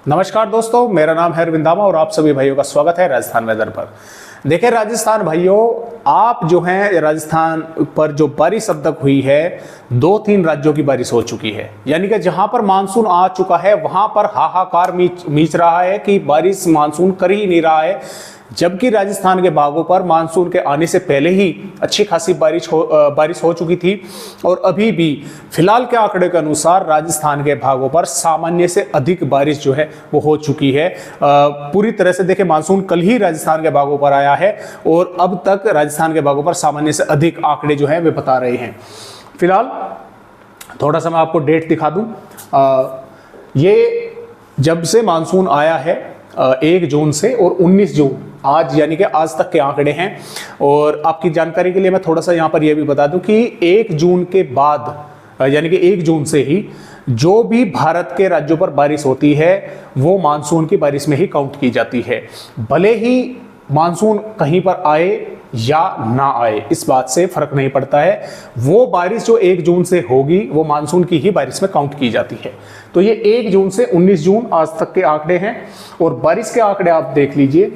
नमस्कार दोस्तों, मेरा नाम है अरविंदामा और आप सभी भाइयों का स्वागत है राजस्थान वेदर पर। देखिए राजस्थान भाइयों, आप जो हैं राजस्थान पर जो बारिश अब तक हुई है, 2-3 राज्यों की बारिश हो चुकी है। यानी कि जहां पर मानसून आ चुका है वहां पर हाहाकार मीच रहा है कि बारिश मानसून कर ही नहीं रहा है, जबकि राजस्थान के भागों पर मानसून के आने से पहले ही अच्छी खासी बारिश हो चुकी थी। और अभी भी फिलहाल के आंकड़े के अनुसार राजस्थान के भागों पर सामान्य से अधिक बारिश जो है वो हो चुकी है। पूरी तरह से देखिए, मानसून कल ही राजस्थान के भागों पर आया है और अब तक राजस्थान के भागों पर सामान्य से अधिक आंकड़े जो है वे बता रहे हैं। फिलहाल थोड़ा सा मैं आपको डेट दिखा दूं। ये जब से मानसून आया है 1 जून से और 19 जून आज, यानी कि आज तक के आंकड़े हैं। और आपकी जानकारी के लिए मैं थोड़ा सा यहाँ पर यह भी बता दूं कि 1 जून के बाद यानी कि 1 जून से ही जो भी भारत के राज्यों पर बारिश होती है वो मानसून की बारिश में ही काउंट की जाती है। भले ही मानसून कहीं पर आए या ना आए, इस बात से फर्क नहीं पड़ता है। वो बारिश जो 1 जून से होगी वो मानसून की ही बारिश में काउंट की जाती है। तो ये 1 जून से 19 जून आज तक के आंकड़े हैं। और बारिश के आंकड़े आप देख लीजिए,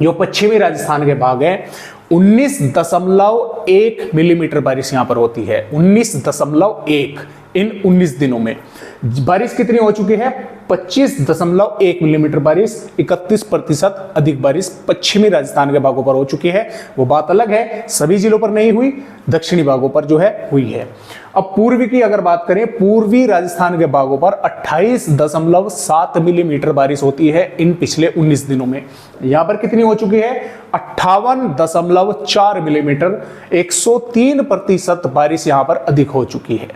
जो पश्चिमी राजस्थान के भाग है 19.1 मिलीमीटर बारिश यहां पर होती है। 19.1 इन 19 दिनों में बारिश कितनी हो चुकी है? 25.1 मिलीमीटर बारिश, 31% अधिक बारिश पश्चिमी राजस्थान के भागों पर हो चुकी है। वो बात अलग है, सभी जिलों पर नहीं हुई, दक्षिणी भागों पर जो है हुई है। अब पूर्वी की अगर बात करें, पूर्वी राजस्थान के भागों पर 28.7 मिलीमीटर बारिश होती है इन पिछले 19 दिनों में। यहां पर कितनी हो चुकी है? 58.4 मिलीमीटर, 103% बारिश यहां पर अधिक हो चुकी है।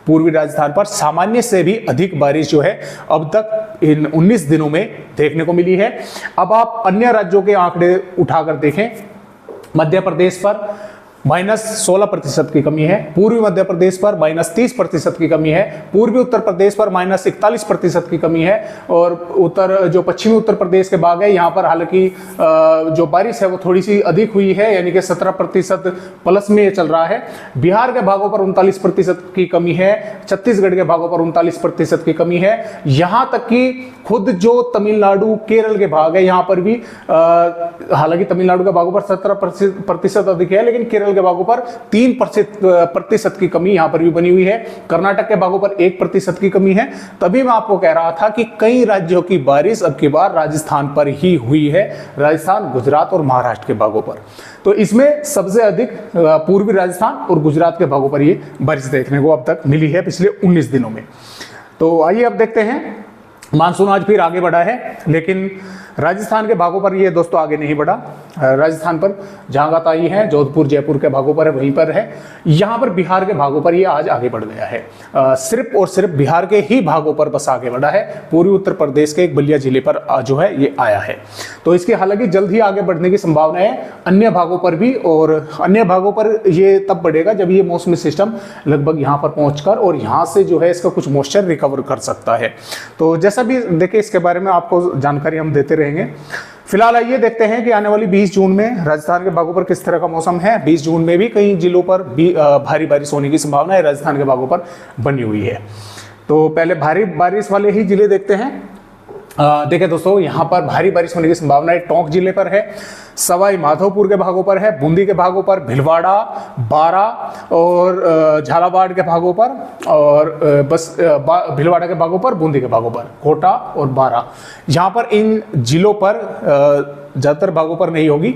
पूर्वी राजस्थान पर सामान्य से भी अधिक बारिश जो है अब तक इन 19 दिनों में देखने को मिली है। अब आप अन्य राज्यों के आंकड़े उठाकर देखें। मध्य प्रदेश पर -16% की कमी है, पूर्वी मध्य प्रदेश पर -30% की कमी है, पूर्वी उत्तर प्रदेश पर -41% की कमी है, और जो पश्चिमी उत्तर प्रदेश के भाग है यहाँ पर हालांकि जो बारिश है वो थोड़ी सी अधिक हुई है, यानी कि 17% प्लस में चल रहा है। बिहार के भागों पर 39% की कमी है, छत्तीसगढ़ के भागों पर 39% की कमी है। यहाँ तक कि खुद जो तमिलनाडु केरल के भाग है यहाँ पर भी हालांकि तमिलनाडु के भागों पर 17% अधिक है, लेकिन केरल के भागों पर 3% की कमी यहां पर भी बनी हुई है। कर्नाटक के भागों पर 1% की कमी है। तभी मैं आपको कह रहा था कि कई राज्यों की बारिश अब की बार राजस्थान पर ही हुई है, राजस्थान, गुजरात और महाराष्ट्र के भागों पर। तो इसमें सबसे अधिक पूर्वी राजस्थान और गुजरात के भागों पर ये बारिश देखने को अब तक मिली है पिछले 19 दिनों में। तो आइए अब देखते हैं। मानसून आज फिर आगे बढ़ा है, लेकिन राजस्थान के भागों पर ये दोस्तों आगे नहीं बढ़ा। राजस्थान पर जहां बात आई है, जोधपुर जयपुर के भागों पर है, वहीं पर है। यहाँ पर बिहार के भागों पर ये आज आगे बढ़ गया है। सिर्फ और सिर्फ बिहार के ही भागों पर बस आगे बढ़ा है। पूर्वी उत्तर प्रदेश के एक बलिया जिले पर जो है ये आया है। तो इसके हालांकि जल्द ही आगे बढ़ने की संभावना है अन्य भागों पर भी, और अन्य भागों पर ये तब बढ़ेगा जब ये मौसमी सिस्टम लगभग यहाँ पर पहुंचकर और यहाँ से जो है इसका कुछ मॉइस्चर रिकवर कर सकता है। तो जैसा भी देखिए, इसके बारे में आपको जानकारी हम देते रहेंगे। फिलहाल आइए देखते हैं कि आने वाली 20 जून में राजस्थान के भागों पर किस तरह का मौसम है। 20 जून में भी कई जिलों पर भी भारी बारिश होने की संभावना है, राजस्थान के भागों पर बनी हुई है। तो पहले भारी बारिश वाले ही जिले देखते हैं। देखिए दोस्तों, यहाँ पर भारी बारिश होने की संभावना है टोंक जिले पर है, सवाई माधोपुर के भागों पर है, बूंदी के भागों पर, भिलवाड़ा, बारा और झालावाड़ के भागों पर, और बस भिलवाड़ा के भागों पर, बूंदी के भागों पर, कोटा और बारा। यहाँ पर इन जिलों पर ज़्यादातर भागों पर नहीं होगी,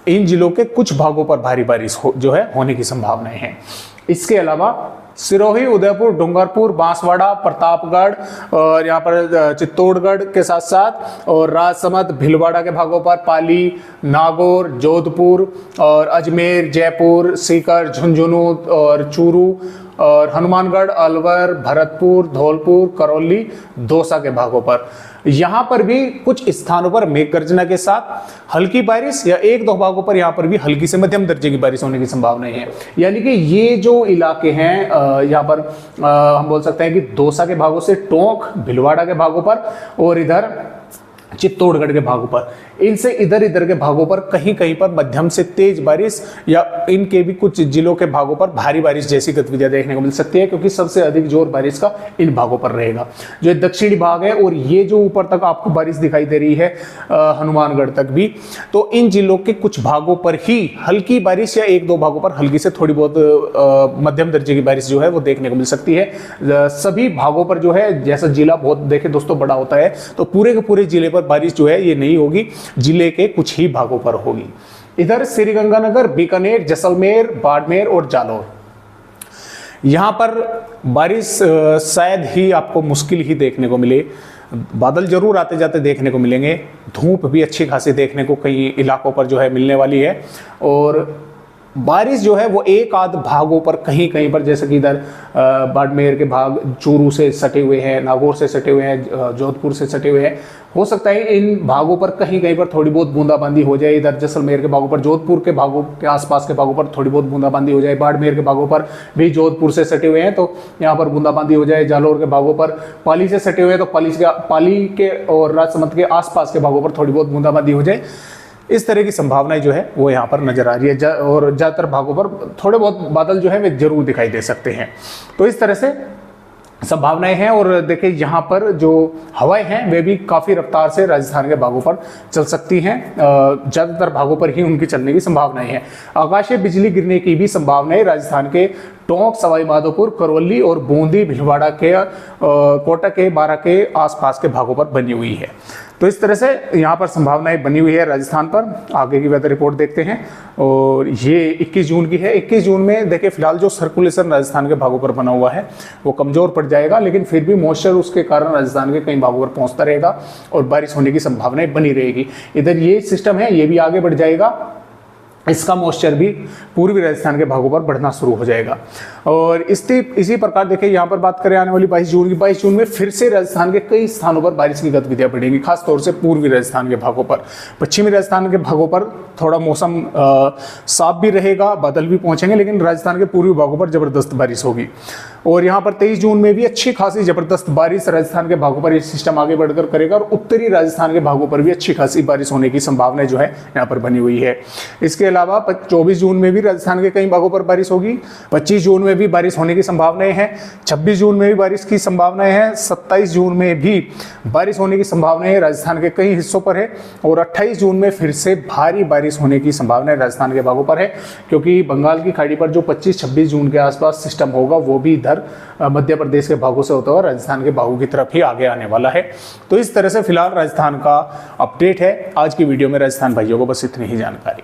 इन जिलों के कुछ भागों पर भारी बारिश जो है होने की संभावनाएं हैं। इसके अलावा सिरोही, उदयपुर, डूंगरपुर, बांसवाड़ा, प्रतापगढ़ और यहाँ पर चित्तौड़गढ़ के साथ साथ और राजसमंद, भीलवाड़ा के भागों पर, पाली, नागौर, जोधपुर और अजमेर, जयपुर, सीकर, झुंझुनू और चूरू और हनुमानगढ़, अलवर, भरतपुर, धौलपुर, करौली, दौसा के भागों पर। यहाँ पर भी कुछ स्थानों पर मेघ गर्जना के साथ हल्की बारिश या 1-2 भागों पर यहाँ पर भी हल्की से मध्यम दर्जे की बारिश होने की संभावनाएं हैं। यानी कि ये जो इलाके हैं यहाँ पर हम बोल सकते हैं कि दौसा के भागों से टोंक, भिलवाड़ा के भागों पर और इधर चित्तौड़गढ़ के भागों पर, इनसे इधर इधर के भागों पर कहीं कहीं पर मध्यम से तेज बारिश या इनके भी कुछ जिलों के भागों पर भारी बारिश जैसी गतिविधियां देखने को मिल सकती है, क्योंकि सबसे अधिक जोर बारिश का इन भागों पर रहेगा। जो दक्षिणी भाग है और ये जो ऊपर तक आपको बारिश दिखाई दे रही है हनुमानगढ़ तक भी, तो इन जिलों के कुछ भागों पर ही हल्की बारिश या एक दो भागों पर हल्की से थोड़ी बहुत मध्यम दर्जे की बारिश जो है वो देखने को मिल सकती है। सभी भागों पर जो है, जैसा जिला बहुत देखे दोस्तों बड़ा होता है, तो पूरे के पूरे जिले पर बारिश जो है ये नहीं होगी, जिले के कुछ ही भागों पर होगी। इधर श्रीगंगानगर, बीकानेर, जैसलमेर, बाड़मेर और जालौर, यहां पर बारिश शायद ही आपको मुश्किल ही देखने को मिले। बादल जरूर आते जाते देखने को मिलेंगे, धूप भी अच्छी खासी देखने को कई इलाकों पर जो है मिलने वाली है, और बारिश जो है वो एक आध भागों पर कहीं कहीं पर, जैसे कि इधर बाड़मेर के भाग चूरू से सटे हुए हैं, नागौर से सटे हुए हैं, जोधपुर से सटे हुए हैं, हो सकता है इन भागों पर कहीं कहीं पर थोड़ी बहुत बूंदाबांदी हो जाए। इधर जैसलमेर के भागों पर, जोधपुर के भागों के आसपास के भागों पर थोड़ी बहुत बूंदाबांदी हो जाए। बाड़मेर के भागों पर भी जोधपुर से सटे हुए हैं तो यहाँ पर बूंदाबांदी हो जाए। जालौर के भागों पर पाली से सटे हुए हैं तो पाली के और राजसमंद के आसपास के भागों पर थोड़ी बहुत बूंदाबांदी हो जाए। इस तरह की संभावनाएं जो है वो यहाँ पर नजर आ रही है, और ज़्यादातर भागों पर थोड़े बहुत बादल जो है वे जरूर दिखाई दे सकते हैं। तो इस तरह से संभावनाएं हैं। और देखिए यहाँ पर जो हवाएं हैं वे भी काफ़ी रफ्तार से राजस्थान के भागों पर चल सकती हैं, ज़्यादातर भागों पर ही उनकी चलने की संभावनाएं हैं। आकाशीय बिजली गिरने की भी संभावनाएं राजस्थान के टोंक, सवाई माधोपुर, करौली और बूंदी, भीलवाड़ा के, कोटा के, बारां के आसपास के भागों पर बनी हुई है। तो इस तरह से यहाँ पर संभावनाएं बनी हुई है राजस्थान पर। आगे की वेदर रिपोर्ट देखते हैं, और ये 21 जून की है। 21 जून में देखिए फिलहाल जो सर्कुलेशन राजस्थान के भागों पर बना हुआ है वो कमजोर पड़ जाएगा, लेकिन फिर भी मॉइस्चर उसके कारण राजस्थान के कई भागों पर पहुंचता रहेगा और बारिश होने की संभावनाएं बनी रहेगी। इधर ये सिस्टम है, ये भी आगे बढ़ जाएगा, इसका मॉइस्चर भी पूर्वी राजस्थान के भागों पर बढ़ना शुरू हो जाएगा। और इसी प्रकार देखिए यहाँ पर बात करें आने वाली 22 जून की, 22 जून में फिर से राजस्थान के कई स्थानों पर बारिश की गतिविधियां बढ़ेंगी, खासतौर से पूर्वी राजस्थान के भागों पर। पश्चिमी राजस्थान के भागों पर थोड़ा मौसम साफ भी रहेगा, बादल भी पहुंचेंगे, लेकिन राजस्थान के पूर्वी भागों पर जबरदस्त बारिश होगी। और यहाँ पर 23 जून में भी अच्छी खासी जबरदस्त बारिश राजस्थान के भागों पर ये सिस्टम आगे बढ़कर करेगा, और उत्तरी राजस्थान के भागों पर भी अच्छी खासी बारिश होने की संभावना जो है यहाँ पर बनी हुई है। इसके अलावा 24 जून में भी राजस्थान के कई भागों पर बारिश होगी, 25 जून में भी बारिश होने की संभावनाएं हैं, 26 जून में भी बारिश की संभावनाएं हैं, 27 जून में भी बारिश होने की संभावनाएं राजस्थान के कई हिस्सों पर है, और 28 जून में फिर से भारी बारिश होने की संभावना राजस्थान के भागों पर है, क्योंकि बंगाल की खाड़ी पर जो 25-26 जून के आसपास सिस्टम होगा वो भी इधर मध्य प्रदेश के भागों से होता हुआ राजस्थान के भागों की तरफ ही आगे आने वाला है। तो इस तरह से फिलहाल राजस्थान का अपडेट है। आज की वीडियो में राजस्थान भाइयों को बस इतनी ही जानकारी।